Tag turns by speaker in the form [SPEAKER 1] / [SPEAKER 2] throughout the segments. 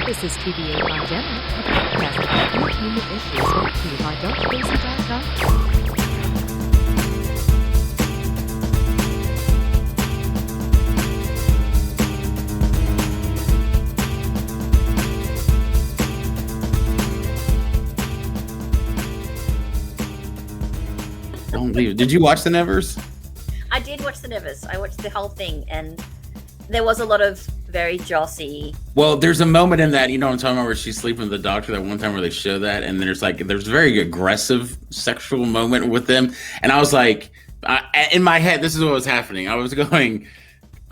[SPEAKER 1] This is TVA by Gemma, a podcast about entertainment issues brought to you by DarkSpaces.com.
[SPEAKER 2] Don't leave. Did you watch the Nevers?
[SPEAKER 3] I did watch the Nevers. I watched the whole thing, and there was a lot of very jossy.
[SPEAKER 2] Well, there's a moment in that, you know what I'm talking about, where she's sleeping with the doctor that one time where they show that, and there's a very aggressive sexual moment with them. And I was like, in my head, this is what was happening. I'm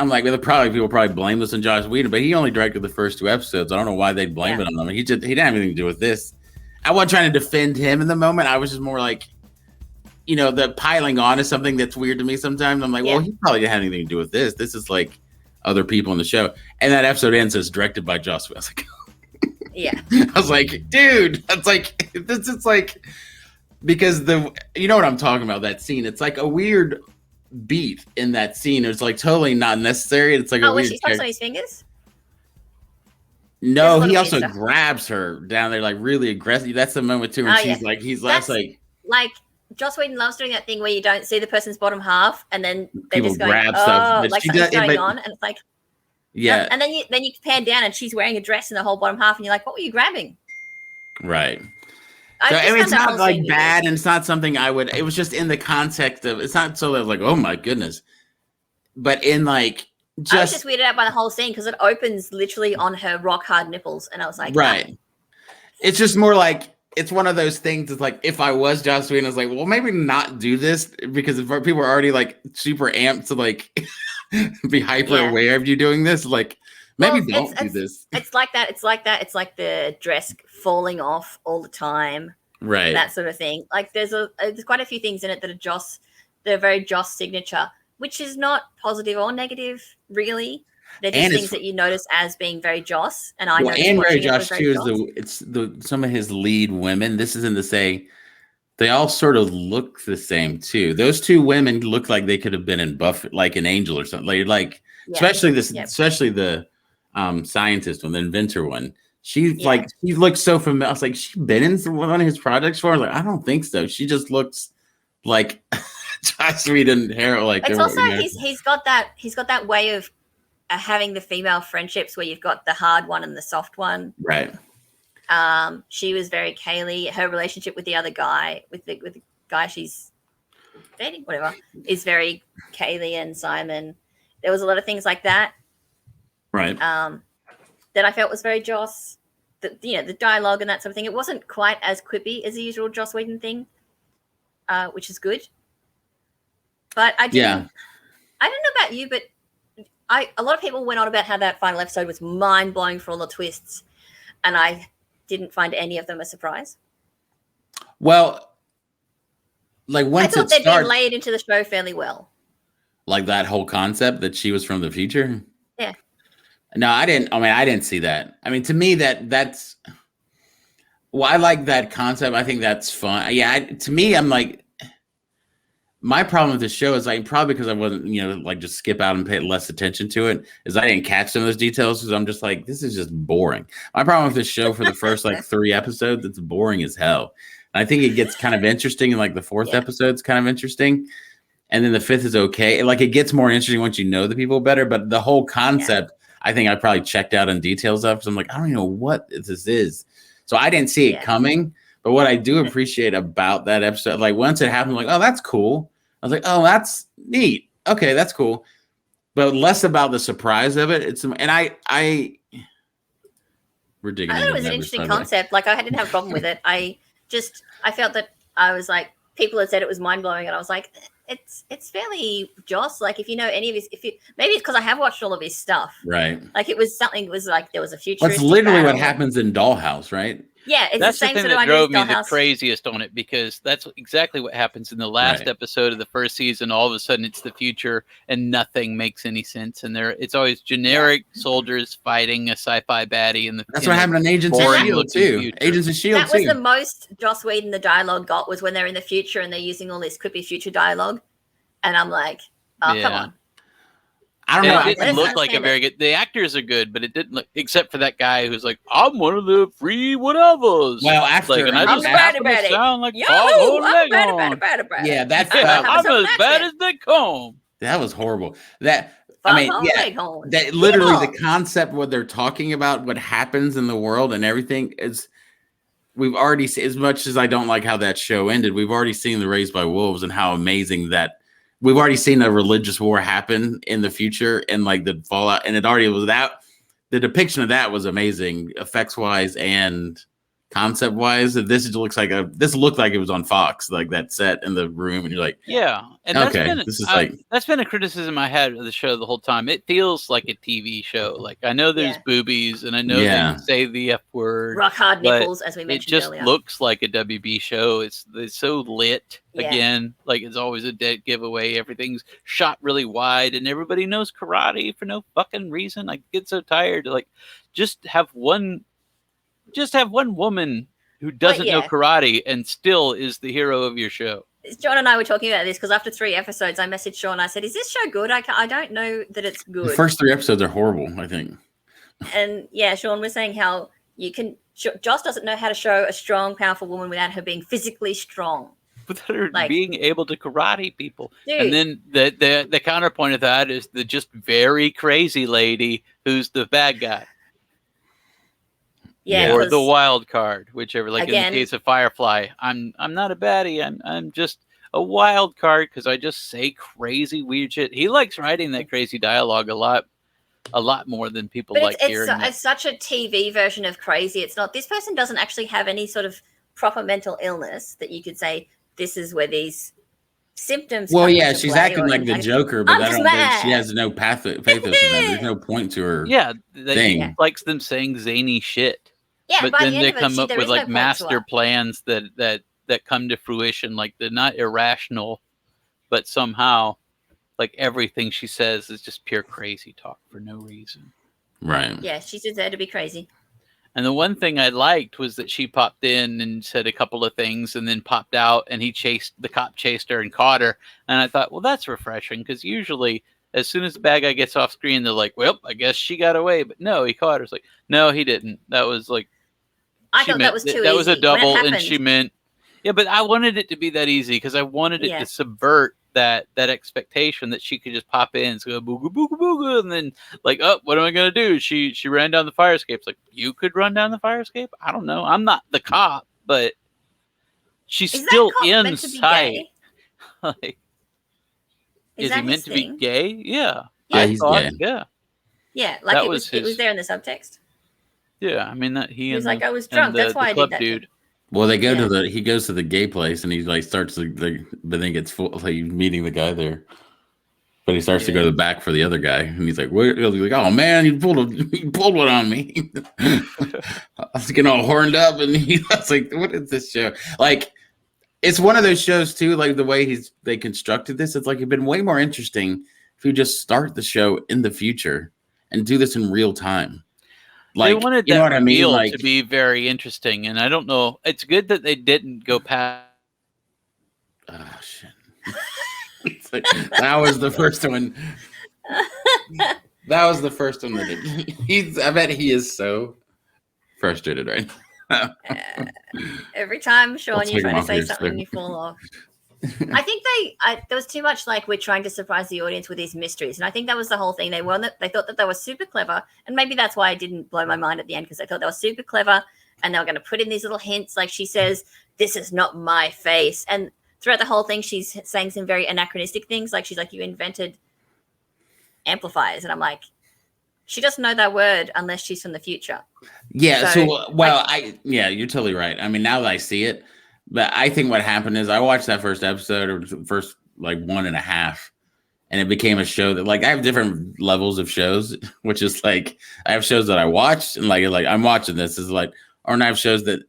[SPEAKER 2] like, people probably blame this on Joss Whedon, but he only directed the first 2 episodes. I don't know why they'd blame it on him. He didn't have anything to do with this. I wasn't trying to defend him in the moment. I was just more like, the piling on is something that's weird to me sometimes. I'm like, well, he probably didn't have anything to do with this. This is like other people in the show. And that episode ends as directed by Joss Whedon. I was like, I was like, dude, that's like, this is like, because you know what I'm talking about, that scene. It's like a weird beat in that scene. It's like totally not necessary. It's like
[SPEAKER 3] when she touched on his fingers?
[SPEAKER 2] No, he also grabs her down there, like really aggressive. That's the moment too, when he's like
[SPEAKER 3] Joss Whedon loves doing that thing where you don't see the person's bottom half, and then they just go,
[SPEAKER 2] grab
[SPEAKER 3] stuff. Like something's going on, and it's like,
[SPEAKER 2] yeah.
[SPEAKER 3] And then you pan down, and she's wearing a dress in the whole bottom half, and you're like, what were you grabbing?
[SPEAKER 2] Right. It's not like bad, and it's not something I would. It was just in the context of. It's not so that like, oh my goodness, but in like.
[SPEAKER 3] I was just weirded out by the whole scene because it opens literally on her rock hard nipples, and I was like,
[SPEAKER 2] right. It's just more like. It's one of those things. It's like, if I was Joss Whedon, I was like, well, maybe not do this, because if people are already like super amped to like be hyper aware of you doing this, like maybe don't do this.
[SPEAKER 3] It's like that. It's like the dress falling off all the time,
[SPEAKER 2] right?
[SPEAKER 3] That sort of thing. Like there's quite a few things in it that are they're very Joss signature, which is not positive or negative, really. They're just things that you notice as being very Joss, and I know.
[SPEAKER 2] And very Joss too is some of his lead women. This isn't to say they all sort of look the same too. Those 2 women look like they could have been in Buffy, like an Angel or something. Especially the scientist one, the inventor one. She looks so familiar. I was like, she been in one of his projects for? Like, I don't think so. She just looks like Joss Whedon hair. Like
[SPEAKER 3] it's also he's got that way of. Having the female friendships where you've got the hard one and the soft one.
[SPEAKER 2] Right.
[SPEAKER 3] She was very Kaylee. Her relationship with the other guy, with the guy she's dating, whatever, is very Kaylee and Simon. There was a lot of things like that.
[SPEAKER 2] Right.
[SPEAKER 3] That I felt was very Joss. The dialogue and that sort of thing. It wasn't quite as quippy as the usual Joss Whedon thing, which is good. But I don't know about you, but a lot of people went on about how that final episode was mind-blowing for all the twists, and I didn't find any of them a surprise.
[SPEAKER 2] Well, like once
[SPEAKER 3] I thought they'd been laid into the show fairly well.
[SPEAKER 2] Like that whole concept that she was from the future?
[SPEAKER 3] Yeah.
[SPEAKER 2] No, I didn't. I mean, I didn't see that. I mean, to me, that's... Well, I like that concept. I think that's fun. Yeah, to me, I'm like... My problem with the show is probably because I wasn't, just skip out and pay less attention to it, is I didn't catch some of those details because I'm just like, this is just boring. My problem with this show for the first 3 episodes, it's boring as hell. And I think it gets kind of interesting in the 4th episode's kind of interesting. And then the 5th is okay. It gets more interesting once you know the people better. But the whole concept, I think I probably checked out on details of, because I'm like, I don't even know what this is. So I didn't see it coming. But what I do appreciate about that episode, once it happened, oh, that's cool. I was like, oh, that's neat. Okay, that's cool. But less about the surprise of it. We're digging.
[SPEAKER 3] I thought it was an interesting concept. I didn't have a problem with it. I felt that I was like, people had said it was mind blowing, and I was like, it's fairly Joss. If you know any of his, maybe it's because I have watched all of his stuff.
[SPEAKER 2] Right.
[SPEAKER 3] There was a future.
[SPEAKER 2] That's literally what happens in Dollhouse, right?
[SPEAKER 3] Yeah, it's
[SPEAKER 4] that's
[SPEAKER 3] the same
[SPEAKER 4] thing
[SPEAKER 3] sort of
[SPEAKER 4] that drove me
[SPEAKER 3] the
[SPEAKER 4] craziest on it, because that's exactly what happens in the last episode of the first season. All of a sudden, it's the future, and nothing makes any sense. And it's always generic soldiers fighting a sci-fi baddie.
[SPEAKER 2] That's what happened in Agents of S.H.I.E.L.D. too.
[SPEAKER 4] Future.
[SPEAKER 2] Agents of S.H.I.E.L.D.
[SPEAKER 3] That was the most Joss Whedon the dialogue got, was when they're in the future and they're using all this quippy future dialogue, and I'm like, oh, come on.
[SPEAKER 2] I don't
[SPEAKER 4] And
[SPEAKER 2] know.
[SPEAKER 4] it didn't look like a very good. The actors are good, but it didn't look, except for that guy who's like, I'm one of the free whatevers.
[SPEAKER 2] Well, after
[SPEAKER 4] like, and I
[SPEAKER 3] I'm
[SPEAKER 4] just
[SPEAKER 3] the
[SPEAKER 4] happen
[SPEAKER 3] baddie
[SPEAKER 4] to
[SPEAKER 3] baddie.
[SPEAKER 4] sound like
[SPEAKER 3] Yo,
[SPEAKER 4] Foghorn
[SPEAKER 3] I'm
[SPEAKER 4] Leghorn.
[SPEAKER 2] Yeah, that
[SPEAKER 4] Yeah,
[SPEAKER 2] felt.
[SPEAKER 4] I'm as bad as they come.
[SPEAKER 2] That was horrible. That I mean,
[SPEAKER 3] Foghorn
[SPEAKER 2] yeah,
[SPEAKER 3] Leghorn.
[SPEAKER 2] that literally
[SPEAKER 3] Yeah.
[SPEAKER 2] the concept, what they're talking about, what happens in the world, and everything is. We've already seen, as much as I don't like how that show ended, we've already seen the Raised by Wolves and how amazing that. We've already seen a religious war happen in the future, and like the fallout, and it already was that. The depiction of that was amazing, effects wise and concept wise. This looked like it was on Fox, like that set in the room, and you're like,
[SPEAKER 4] Yeah, and
[SPEAKER 2] okay, this is like
[SPEAKER 4] that's been a criticism I had of the show the whole time. It feels like a TV show. Like I know there's boobies, and I know they say the F word,
[SPEAKER 3] rock hard nipples, as we
[SPEAKER 4] it
[SPEAKER 3] mentioned
[SPEAKER 4] just
[SPEAKER 3] earlier.
[SPEAKER 4] looks like a WB show. It's so lit again. Like it's always a dead giveaway. Everything's shot really wide, and everybody knows karate for no fucking reason. I get so tired. Like just have one woman who doesn't know karate and still is the hero of your show.
[SPEAKER 3] John and I were talking about this because after 3 episodes, I messaged Sean. I said, "Is this show good? I don't know that it's good."
[SPEAKER 2] the first 3 episodes are horrible, I think.
[SPEAKER 3] And Sean was saying how you can. Joss doesn't know how to show a strong, powerful woman without her being physically strong,
[SPEAKER 4] without her being able to karate people.
[SPEAKER 3] Dude.
[SPEAKER 4] And then the counterpoint of that is the just very crazy lady who's the bad guy.
[SPEAKER 3] Yeah,
[SPEAKER 4] or the wild card, whichever. Like
[SPEAKER 3] again,
[SPEAKER 4] in the case of Firefly, I'm not a baddie. I'm just a wild card because I just say crazy weird shit. He likes writing that crazy dialogue a lot more than people like hearing.
[SPEAKER 3] It's such a TV version of crazy. It's not. This person doesn't actually have any sort of proper mental illness that you could say this is where these symptoms.
[SPEAKER 2] Well, yeah, she's acting like the Joker, but I don't think she has no pathos in that. There's no point to her.
[SPEAKER 4] Yeah,
[SPEAKER 2] thing.
[SPEAKER 4] Likes them saying zany shit.
[SPEAKER 3] Yeah,
[SPEAKER 4] but then they come up with like master plans that come to fruition. Like they're not irrational, but somehow, like everything she says is just pure crazy talk for no reason.
[SPEAKER 2] Right.
[SPEAKER 3] Yeah, she's just there to be crazy.
[SPEAKER 4] And the one thing I liked was that she popped in and said a couple of things and then popped out, and the cop chased her and caught her. And I thought, well, that's refreshing, because usually as soon as the bad guy gets off screen, they're like, well, I guess she got away. But no, he caught her. It's like, no, he didn't. That was like,
[SPEAKER 3] I thought that was too easy.
[SPEAKER 4] That was a double, and she meant, yeah, but I wanted it to be that easy because I wanted it to subvert that expectation that she could just pop in and go booga booga booga, and then like, oh, what am I gonna do? She ran down the fire escape. It's like, you could run down the fire escape? I don't know. I'm not the cop, but she's still in sight. Like, is he meant to be gay? Yeah.
[SPEAKER 2] Yeah, he's gay.
[SPEAKER 4] Yeah.
[SPEAKER 3] Yeah, like it was there in the subtext.
[SPEAKER 4] Yeah, I mean that he
[SPEAKER 3] was like, I was drunk. That's why I did that.
[SPEAKER 4] Dude.
[SPEAKER 2] Well, they go to he goes to the gay place, and he like starts but then gets full, like meeting the guy there. But he starts to go to the back for the other guy, and he's like, "What?" He's like, "Oh man, you pulled one on me." I was getting all horned up, and I was like, "What is this show?" Like, it's one of those shows too. Like the way they constructed this, it's like it'd been way more interesting if you just start the show in the future and do this in real time. Like,
[SPEAKER 4] they wanted that reveal
[SPEAKER 2] like,
[SPEAKER 4] to be very interesting, and I don't know. It's good that they didn't go past.
[SPEAKER 2] Oh shit! Like, that was the first one. That was the first one that did. I bet he is so frustrated right now.
[SPEAKER 3] Every time, Sean, you're trying to say something, you fall off. I think there was too much like we're trying to surprise the audience with these mysteries, and I think that was the whole thing. They thought that they were super clever, and maybe that's why it didn't blow my mind at the end, because they thought they were super clever, and they were going to put in these little hints, like she says, "This is not my face," and throughout the whole thing, she's saying some very anachronistic things, like she's like, "You invented amplifiers," and I'm like, she doesn't know that word unless she's from the future.
[SPEAKER 2] Yeah. You're totally right. I mean, now that I see it. But I think what happened is I watched that first episode, or first like 1.5, and it became a show that, like, I have different levels of shows, which is like I have shows that I watched and like I'm watching this is like, or I have shows that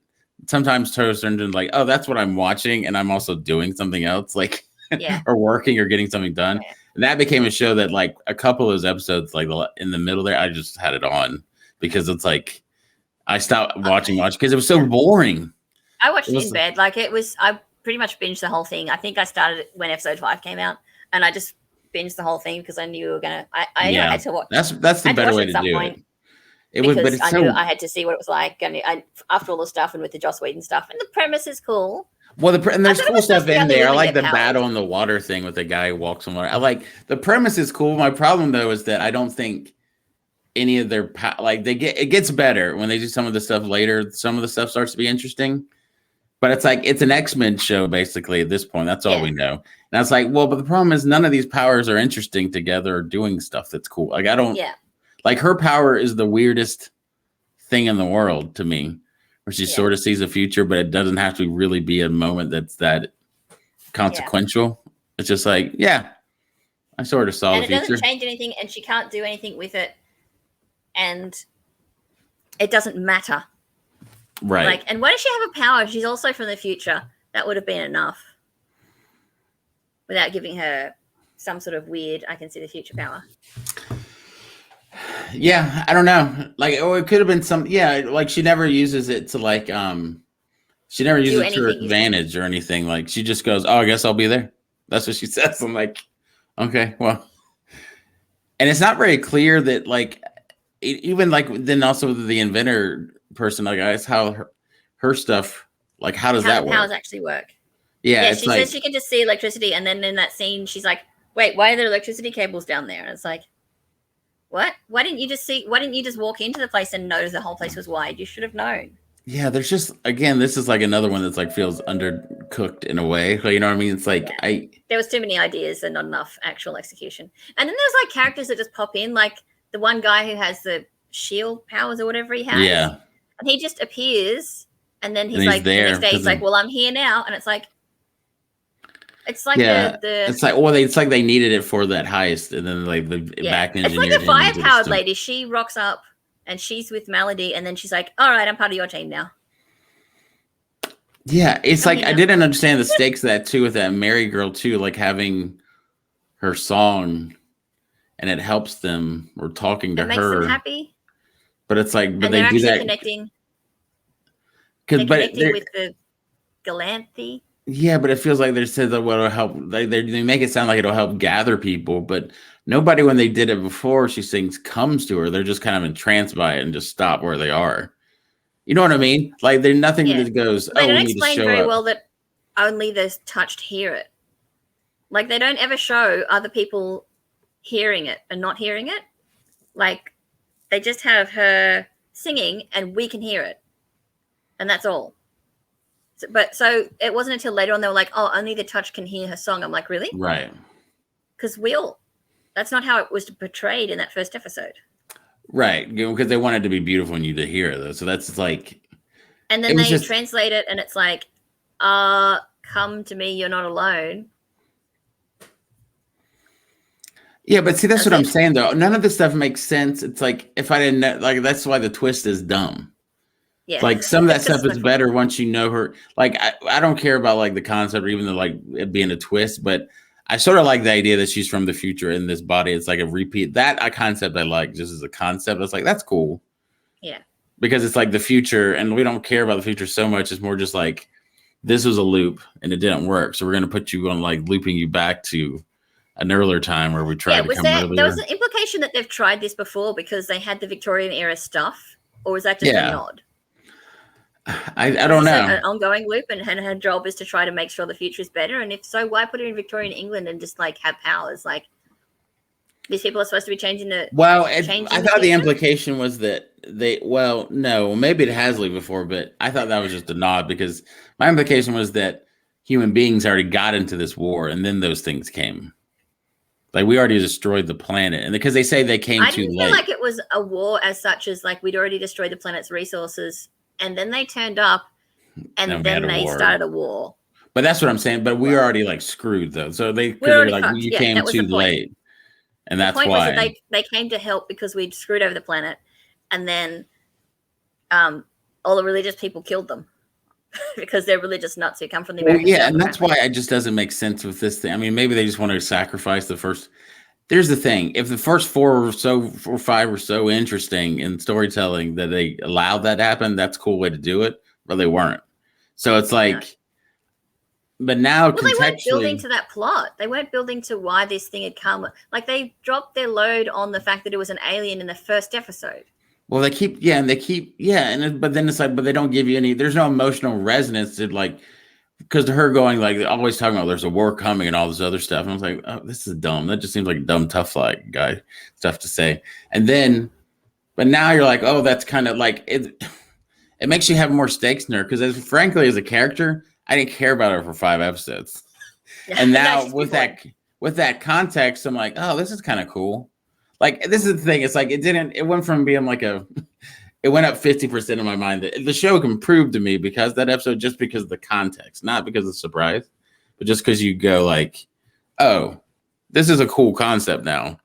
[SPEAKER 2] sometimes turns into like, oh, that's what I'm watching, and I'm also doing something else, like or working or getting something done. Yeah. And that became a show that, like, a couple of those episodes, like in the middle there, I just had it on because it's like I stopped watching because it was so boring.
[SPEAKER 3] I watched it in bed. Like I pretty much binged the whole thing. I think I started when episode 5 came out, and I just binge the whole thing because I knew we were gonna. I knew I had to watch.
[SPEAKER 2] That's the better way to do it. It was, but it's
[SPEAKER 3] I knew I had to see what it was like, and after all the stuff and with the Joss Whedon stuff, and the premise is cool.
[SPEAKER 2] Well, and there's cool stuff in there. I like the
[SPEAKER 3] powers.
[SPEAKER 2] battle in the water thing with the guy who walks on water. I like the premise is cool. My problem though is that I don't think any of their it gets better when they do some of the stuff later. Some of the stuff starts to be interesting, but it's like it's an X-Men show basically at this point. That's all we know. And I was like, well, but the problem is none of these powers are interesting together or doing stuff that's cool. Like I don't. Yeah. Like her power is the weirdest thing in the world to me, where she sort of sees the future, but it doesn't have to really be a moment that's that consequential. Yeah. It's just like, I sort of saw the future. And it
[SPEAKER 3] doesn't change anything, and she can't do anything with it, and it doesn't matter.
[SPEAKER 2] Right.
[SPEAKER 3] Like, and why does she have a power? She's also from the future. That would have been enough without giving her some sort of weird, I can see the future power.
[SPEAKER 2] Yeah, I don't know. Like, it could have been some. Yeah, like she never uses it to like. She never uses it to her advantage or anything. Like she just goes, "Oh, I guess I'll be there." That's what she says. I'm like, okay, well, and it's not very clear that like, even like then also the inventor person, like, that's how her stuff. Like, how does that work?
[SPEAKER 3] How does actually work?
[SPEAKER 2] Yeah,
[SPEAKER 3] she says she can just see electricity, and then in that scene, she's like, "Wait, why are there electricity cables down there?" And it's like. What? Why didn't you just walk into the place and notice the whole place was wide? You should have known.
[SPEAKER 2] Yeah, there's just again, this is like another one that's like feels undercooked in a way. Like, you know what I mean? It's like
[SPEAKER 3] there was too many ideas and not enough actual execution. And then there's like characters that just pop in, like the one guy who has the shield powers or whatever he has.
[SPEAKER 2] Yeah.
[SPEAKER 3] And he just appears, and then he's like there, the next day he's like, "Well, I'm here now," and it's like. It's like
[SPEAKER 2] it's like it's like they needed it for that heist, and then like the back engineered.
[SPEAKER 3] It's like the fire-powered lady. She rocks up, and she's with Melody, and then she's like, "All right, I'm part of your team now."
[SPEAKER 2] Yeah, it's like I didn't understand the stakes of that too with that Mary girl too, like having her song, and it helps them or talking to her. Makes them
[SPEAKER 3] happy.
[SPEAKER 2] But it's like, but they do that
[SPEAKER 3] connecting. Connecting with the Galanthe.
[SPEAKER 2] Yeah, but it feels like they said that it'll help. They make it sound like it'll help gather people, but nobody, when they did it before, she sings, comes to her. They're just kind of entranced by it and just stop where they are. You know what I mean? Like there's nothing that goes.
[SPEAKER 3] They don't explain very well that only the touched hear it. Like they don't ever show other people hearing it and not hearing it. Like they just have her singing and we can hear it, and that's all. So it wasn't until later on they were like, "Oh, only the touch can hear her song." I'm like, really?
[SPEAKER 2] Right.
[SPEAKER 3] Because that's not how it was portrayed in that first episode.
[SPEAKER 2] Right, because they wanted to be beautiful and you to hear though. So that's like.
[SPEAKER 3] And then they translate it, and it's like, "Come to me, you're not alone."
[SPEAKER 2] Yeah, but see, that's what I'm saying though. None of this stuff makes sense. It's like if I didn't know, like that's why the twist is dumb. Yeah. Like some of that stuff is better once you know her. Like I don't care about like the concept or even the like it being a twist, but I sort of like the idea that she's from the future in this body. It's like a repeat. That a concept I like just as a concept. It's like that's cool.
[SPEAKER 3] Yeah. Because
[SPEAKER 2] it's like the future, and we don't care about the future so much. It's more just like this was a loop and it didn't work, so we're gonna put you on like looping you back to an earlier time where we tried to come earlier.
[SPEAKER 3] There was an implication that they've tried this before because they had the Victorian era stuff, or was that just a nod?
[SPEAKER 2] I don't know.
[SPEAKER 3] An ongoing loop, and her job is to try to make sure the future is better. And if so, why put her in Victorian England and just like have powers? Like these people are supposed to be changing the.
[SPEAKER 2] Well, I thought the implication was that maybe it has leaked before, but I thought that was just a nod because my implication was that human beings already got into this war, and then those things came. Like we already destroyed the planet, and because they say they came too late. I didn't
[SPEAKER 3] feel like it was a war as such as like we'd already destroyed the planet's resources. And then they turned up, and then they started a war.
[SPEAKER 2] But that's what I'm saying. But we were already like screwed though. So they were like, you came too late, and that's why. The point was that
[SPEAKER 3] they came to help because we'd screwed over the planet, and then all the religious people killed them because they're religious nuts who come from the American.
[SPEAKER 2] Yeah, and that's why it just doesn't make sense with this thing. I mean, maybe they just want to sacrifice the first. There's the thing: if the first 4 or 5 were so interesting in storytelling that they allowed that to happen, that's a cool way to do it. But they weren't. So it's like, but now
[SPEAKER 3] Well, they weren't building
[SPEAKER 2] contextually,
[SPEAKER 3] to that plot. They weren't building to why this thing had come. Like they dropped their load on the fact that it was an alien in the first episode.
[SPEAKER 2] well, but then it's like, but they don't give you any. There's no emotional resonance to like, because to her going like always talking about there's a war coming and all this other stuff. And I was like, oh, this is dumb. That just seems like dumb, tough like guy stuff to say. And then, but now you're like, oh, that's kind of like it. It makes you have more stakes in her because, frankly, as a character, I didn't care about her for 5 episodes. And now with that context, I'm like, oh, this is kind of cool. Like, this is the thing. It's like it went from being like it went up 50% in my mind. The show can prove to me because that episode, just because of the context, not because of the surprise, but just because you go like, oh, this is a cool concept now.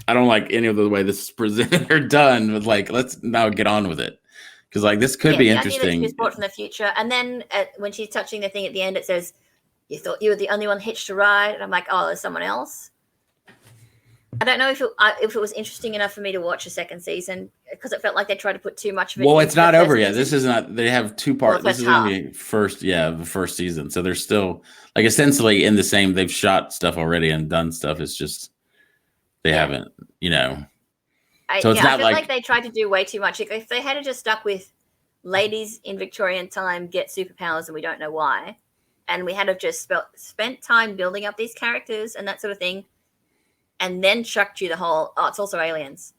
[SPEAKER 2] I don't like any of the way this is presented or done, but like, let's now get on with it. Because like this could be interesting. I think
[SPEAKER 3] she was brought from the future, and then when she's touching the thing at the end, it says, "You thought you were the only one hitched a ride." And I'm like, "Oh, there's someone else." I don't know if it was interesting enough for me to watch a second season because it felt like they tried to put too much of it.
[SPEAKER 2] Well, it's not over yet. This is not. They have 2 parts. This is going to be the first season. So they're still like essentially in the same. They've shot stuff already and done stuff. It's just they haven't, So it's not
[SPEAKER 3] I feel like they tried to do way too much. If they had just stuck with ladies in Victorian time get superpowers and we don't know why, and we had to just spent time building up these characters and that sort of thing, and then chucked you the whole, it's also aliens.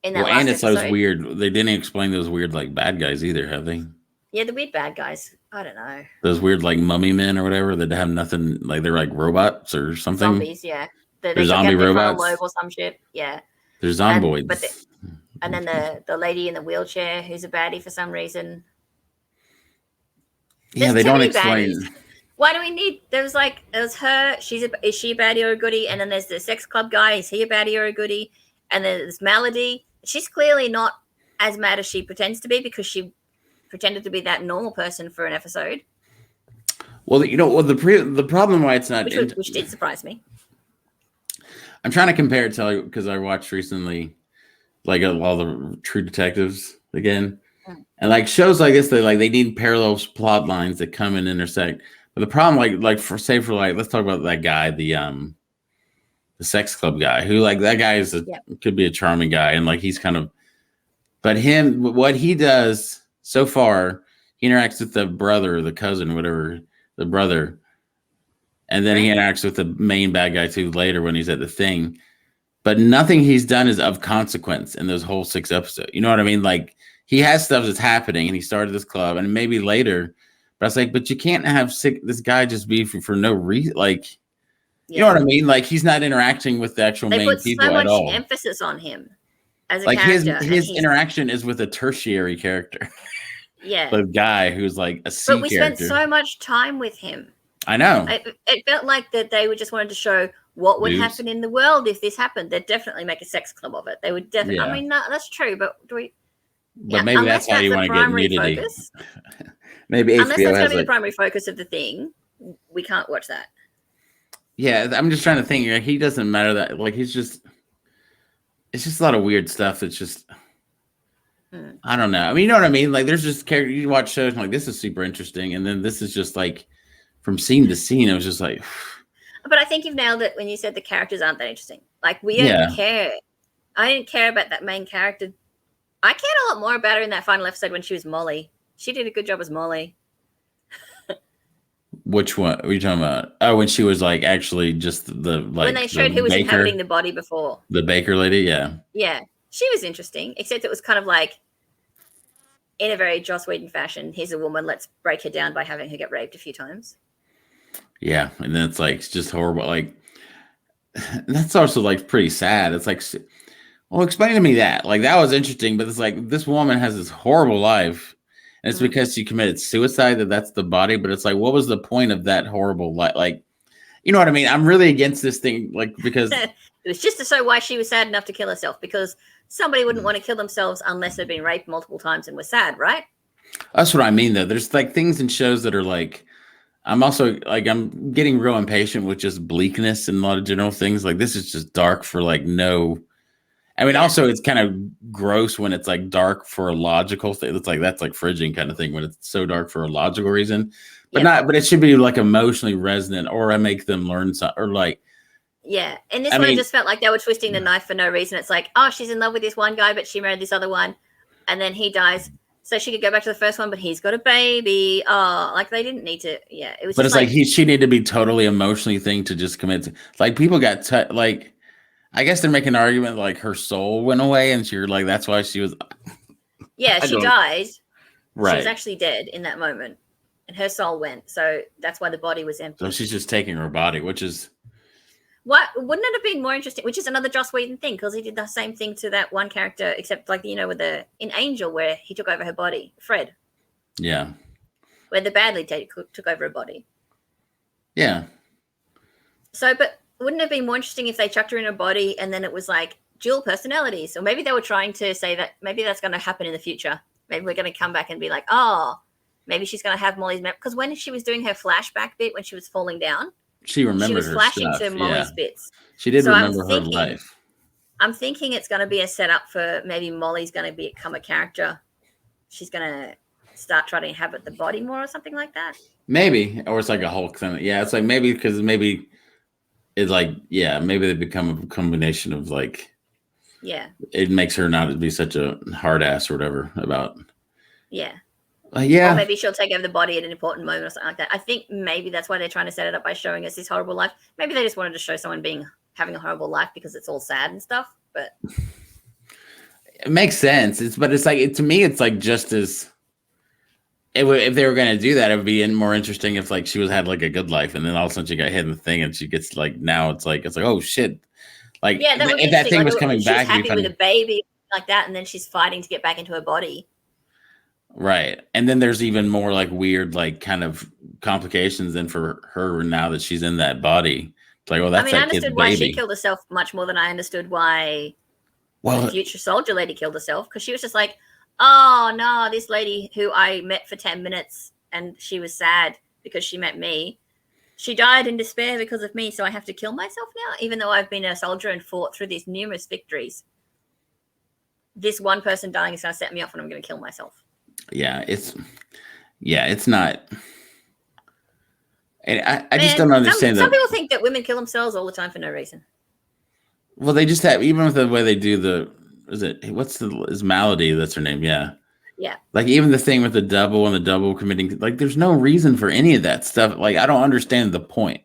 [SPEAKER 3] In that
[SPEAKER 2] and it's those weird. They didn't explain those weird like bad guys either, have they?
[SPEAKER 3] Yeah, the weird bad guys. I don't know.
[SPEAKER 2] Those weird like mummy men or whatever that have nothing. Like they're like robots or something.
[SPEAKER 3] Zombies, yeah.
[SPEAKER 2] They're zombie robots
[SPEAKER 3] or some shit. Yeah.
[SPEAKER 2] They're zomboids.
[SPEAKER 3] And then the lady in the wheelchair who's a baddie for some reason.
[SPEAKER 2] Yeah, they don't explain.
[SPEAKER 3] Baddies. Why do we need? There's her. Is she a baddie or a goodie? And then there's the sex club guy. Is he a baddie or a goodie? And then there's Melody. She's clearly not as mad as she pretends to be because she pretended to be that normal person for an episode.
[SPEAKER 2] Well, the problem why it's not,
[SPEAKER 3] which did surprise me.
[SPEAKER 2] I'm trying to compare it to because I watched recently, like all the True Detectives again, and like shows like this, they need parallel plot lines that come and intersect. But the problem, let's talk about that guy, the sex club guy, who like that guy could be a charming guy, and like he's kind of, but what he does so far, he interacts with the brother or the cousin, whatever, the brother. And then he interacts with the main bad guy too later when he's at the thing. But nothing he's done is of consequence in those whole 6 episodes. You know what I mean? Like he has stuff that's happening and he started this club and maybe later. But I was like, but you can't have this guy just be for no reason. Like, you know what I mean? Like he's not interacting with the actual main people at all. They put so much
[SPEAKER 3] emphasis on him as a character.
[SPEAKER 2] His interaction is with a tertiary character.
[SPEAKER 3] Yeah.
[SPEAKER 2] The guy who's like a C character. But we spent
[SPEAKER 3] so much time with him.
[SPEAKER 2] I know.
[SPEAKER 3] It felt like that they just wanted to show what would happen in the world if this happened. They'd definitely make a sex club of it. They would definitely. Yeah. I mean, that's true, but do we?
[SPEAKER 2] But maybe that's how you want to get nudity. Maybe
[SPEAKER 3] unless that's going to be the primary focus of the thing, we can't watch that.
[SPEAKER 2] Yeah, I'm just trying to think. He doesn't matter that. Like it's just a lot of weird stuff. That's just. I don't know. I mean, you know what I mean? Like, there's just characters. You watch shows and like this is super interesting, and then this is just like. From scene to scene, it was just like.
[SPEAKER 3] But I think you've nailed it when you said the characters aren't that interesting. Like we don't care. I didn't care about that main character. I cared a lot more about her in that final episode when she was Molly. She did a good job as Molly.
[SPEAKER 2] Which one are you talking about? Oh, when she was like actually just when
[SPEAKER 3] they showed who was inhabiting the body before.
[SPEAKER 2] The baker lady, yeah.
[SPEAKER 3] Yeah, she was interesting, except it was kind of like. In a very Joss Whedon fashion, here's a woman. Let's break her down by having her get raped a few times.
[SPEAKER 2] Yeah, and then it's like it's just horrible. Like that's also like pretty sad. It's like, well, explain to me that. Like that was interesting, but it's like this woman has this horrible life, and it's because she committed suicide that's the body. But it's like, what was the point of that horrible life? Like, you know what I mean? I'm really against this thing, like because
[SPEAKER 3] it was just to show why she was sad enough to kill herself. Because somebody wouldn't want to kill themselves unless they'd been raped multiple times and were sad, right?
[SPEAKER 2] That's what I mean, though. There's like things in shows that are like. I'm also like I'm getting real impatient with just bleakness and a lot of general things. Like this is just dark for like no, I mean,
[SPEAKER 3] Yeah.
[SPEAKER 2] also it's kind of gross when it's like dark for a logical thing. It's like that's like fridging kind of thing when it's so dark for a logical reason, but
[SPEAKER 3] Yeah.
[SPEAKER 2] but it should be like emotionally resonant or make them learn something or like.
[SPEAKER 3] Yeah, and this
[SPEAKER 2] I
[SPEAKER 3] one
[SPEAKER 2] mean-
[SPEAKER 3] it just felt like they were twisting the knife for no reason. It's like, oh, she's in love with this one guy, but she married this other one, and then he dies, so she could go back to the first one, but he's got a baby. Oh, like they didn't need to. Yeah, it was.
[SPEAKER 2] But
[SPEAKER 3] just
[SPEAKER 2] it's like she needed to be totally emotionally thing to just commit to. Like people got like. I guess they're making an argument like her soul went away, and you're like, that's why she was.
[SPEAKER 3] Yeah, she died.
[SPEAKER 2] Right.
[SPEAKER 3] She was actually dead in that moment, and her soul went. So that's why the body was empty.
[SPEAKER 2] So she's just taking her body, which is.
[SPEAKER 3] What wouldn't it have been more interesting? Which is another Joss Whedon thing because he did the same thing to that one character, except like with in Angel where he took over her body, Fred.
[SPEAKER 2] Yeah.
[SPEAKER 3] Where the badly took over her body.
[SPEAKER 2] Yeah.
[SPEAKER 3] So, but wouldn't it have been more interesting if they chucked her in her body and then it was like dual personalities? Or maybe they were trying to say that maybe that's going to happen in the future. Maybe we're going to come back and be like, oh, maybe she's going to have Molly's memory. Because when she was doing her flashback bit, when she was falling down,
[SPEAKER 2] she remembered
[SPEAKER 3] she was
[SPEAKER 2] her
[SPEAKER 3] flashing
[SPEAKER 2] stuff.
[SPEAKER 3] to Molly's bits.
[SPEAKER 2] She did
[SPEAKER 3] So
[SPEAKER 2] remember her life.
[SPEAKER 3] I'm thinking it's going to be a setup for maybe Molly's going to become a character. She's going to start trying to inhabit the body more or something like that.
[SPEAKER 2] Maybe. Or it's like a Hulk thing. Yeah, it's like maybe because maybe it's like, yeah, maybe they become a combination of like,
[SPEAKER 3] yeah,
[SPEAKER 2] it makes her not be such a hard ass or whatever about.
[SPEAKER 3] Yeah.
[SPEAKER 2] Yeah.
[SPEAKER 3] Or maybe she'll take over the body at an important moment or something like that. I think maybe that's why they're trying to set it up by showing us this horrible life. Maybe they just wanted to show someone having a horrible life because it's all sad and stuff. But
[SPEAKER 2] it makes sense. But it's like to me, it's like just as if they were going to do that, it would be more interesting if like she had like a good life, and then all of a sudden she got hit in the thing, and she gets like now it's like oh shit, like
[SPEAKER 3] yeah, that would be
[SPEAKER 2] if that thing
[SPEAKER 3] like,
[SPEAKER 2] was coming back,
[SPEAKER 3] she's happy with a baby like that, and then she's fighting to get back into her body.
[SPEAKER 2] Right, and then there's even more like weird like kind of complications than for her now that she's in that body. It's like, oh, that's
[SPEAKER 3] I
[SPEAKER 2] that kid's
[SPEAKER 3] understood why
[SPEAKER 2] baby.
[SPEAKER 3] she killed herself much more than I understood why the future soldier lady killed herself, because she was just like, oh no, this lady who I met for 10 minutes and she was sad because she met me. She died in despair because of me, so I have to kill myself now, even though I've been a soldier and fought through these numerous victories. This one person dying is going to set me off and I'm going to kill myself.
[SPEAKER 2] Yeah, it's not. And I just don't understand
[SPEAKER 3] some people think that women kill themselves all the time for no reason.
[SPEAKER 2] Well, they just have, even with the way they do is Malady, that's her name, yeah.
[SPEAKER 3] Yeah.
[SPEAKER 2] Like even the thing with the double committing, like there's no reason for any of that stuff. Like I don't understand the point.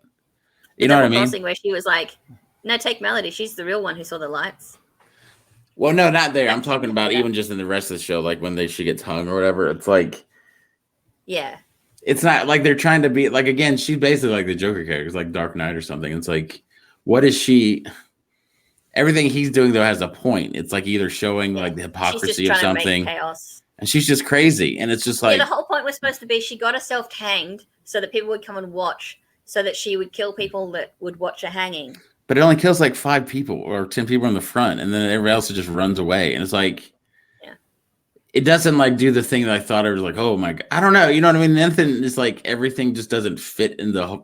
[SPEAKER 2] You know what I mean?
[SPEAKER 3] Crossing where she was like, no, take Melody. She's the real one who saw the lights.
[SPEAKER 2] Well, no, not there. I'm talking about even just in the rest of the show, like when she gets hung or whatever. It's like,
[SPEAKER 3] yeah,
[SPEAKER 2] it's not like they're trying to be like, again, she's basically like the Joker character. It's like Dark Knight or something. It's like, what is she? Everything he's doing though has a point. It's like either showing like the hypocrisy of something,
[SPEAKER 3] chaos.
[SPEAKER 2] And she's just crazy. And it's just like,
[SPEAKER 3] the whole point was supposed to be she got herself hanged so that people would come and watch, so that she would kill people that would watch her hanging.
[SPEAKER 2] But it only kills like 5 people or 10 people in the front, and then everybody else just runs away. And it's like,
[SPEAKER 3] yeah,
[SPEAKER 2] it doesn't like do the thing that I thought it was like, oh my God, I don't know. You know what I mean? Nothing is like everything just doesn't fit in the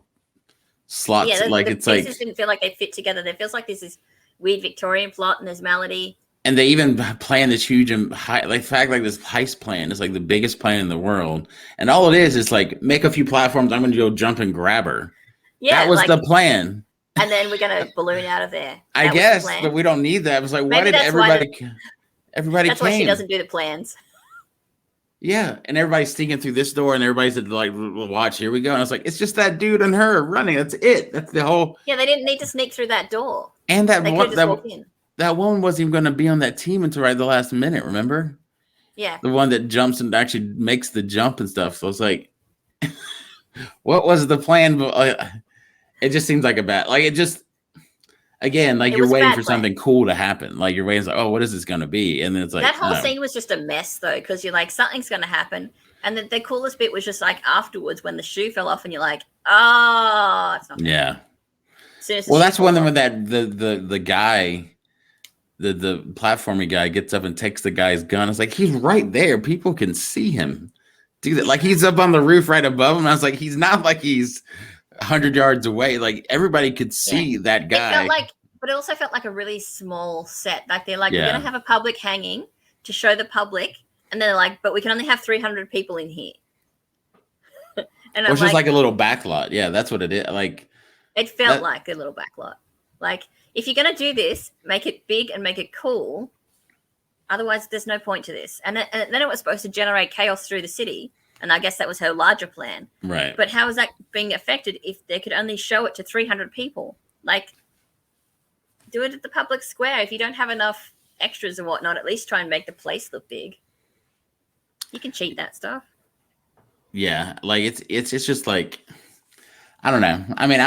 [SPEAKER 2] slots.
[SPEAKER 3] Yeah,
[SPEAKER 2] like
[SPEAKER 3] the
[SPEAKER 2] it's like,
[SPEAKER 3] pieces didn't feel like they fit together. It feels like this is weird Victorian plot and there's Melody.
[SPEAKER 2] And they even plan this huge and high, like fact, like this heist plan is like the biggest plan in the world. And all it is like make a few platforms. I'm going to go jump and grab her. Yeah, that was like, the plan.
[SPEAKER 3] And then we're going to balloon out of there.
[SPEAKER 2] I guess, but we don't need that. It was like, why did everybody
[SPEAKER 3] That's why she doesn't do the plans.
[SPEAKER 2] Yeah, and everybody's sneaking through this door, and everybody's like, watch, here we go. And I was like, it's just that dude and her running. That's it. That's the whole.
[SPEAKER 3] Yeah, they didn't need to sneak through that door.
[SPEAKER 2] And that woman wasn't even going to be on that team until right the last minute, remember?
[SPEAKER 3] Yeah.
[SPEAKER 2] The one that jumps and actually makes the jump and stuff. So it's like, what was the plan? It just seems like a bad, like it just, again, like you're waiting for something cool to happen. Like you're waiting, like, oh, what is this going to be? And then it's like,
[SPEAKER 3] that whole scene was just a mess though, because you're like, something's going to happen. And the coolest bit was just like afterwards when the shoe fell off and you're like, oh, it's not.
[SPEAKER 2] Yeah. Well, that's when that the guy, the platforming guy gets up and takes the guy's gun. It's like, he's right there. People can see him do that. Like he's up on the roof right above him. I was like, he's not like he's 100 yards away. Like everybody could see that guy.
[SPEAKER 3] It felt like But it also felt like a really small set. Like they're like,
[SPEAKER 2] Yeah.
[SPEAKER 3] we're going to have a public hanging to show the public, and they're like, but we can only have 300 people in here. And
[SPEAKER 2] Which is like a little backlot. Yeah, that's what it is. Like
[SPEAKER 3] it felt like a little backlot. Like if you're going to do this, make it big and make it cool. Otherwise, there's no point to this. And then it was supposed to generate chaos through the city. And I guess that was her larger plan.
[SPEAKER 2] Right.
[SPEAKER 3] But how is that being affected if they could only show it to 300 people? Like, do it at the public square. If you don't have enough extras or whatnot, at least try and make the place look big. You can cheat that stuff.
[SPEAKER 2] Yeah, like it's just like, I don't know. I mean,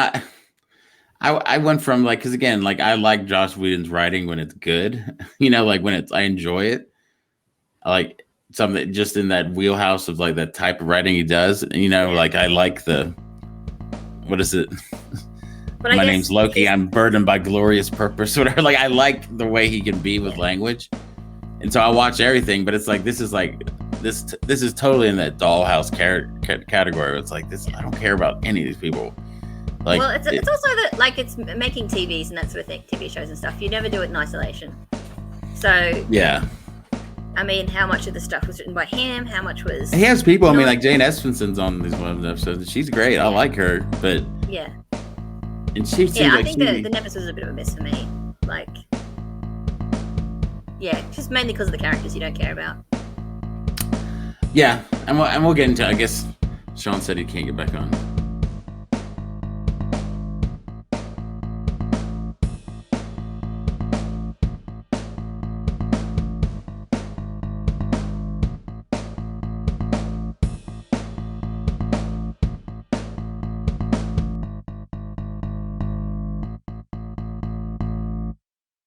[SPEAKER 2] I went from like, because again, like I like Joss Whedon's writing when it's good, like when I enjoy it. I like something just in that wheelhouse of like that type of writing he does. Like I like what is it?
[SPEAKER 3] But
[SPEAKER 2] My name's Loki. I'm burdened by glorious purpose. Whatever. Like I like the way he can be with language, and so I watch everything. But it's like this is totally in that dollhouse category. It's like this. I don't care about any of these people. Like,
[SPEAKER 3] well, it's also that like it's making TVs and that sort of thing, TV shows and stuff. You never do it in isolation. So
[SPEAKER 2] yeah.
[SPEAKER 3] I mean, how much of the stuff was written by him? How much was?
[SPEAKER 2] He has people. I mean, like Jane Espenson's on these one of the episodes. She's great. I like her, but
[SPEAKER 3] yeah.
[SPEAKER 2] And she seems
[SPEAKER 3] I
[SPEAKER 2] like
[SPEAKER 3] think the Nemesis was a bit of a miss for me. Like, yeah, just mainly because of the characters you don't care about.
[SPEAKER 2] Yeah, and we'll get into. I guess Sean said he can't get back on.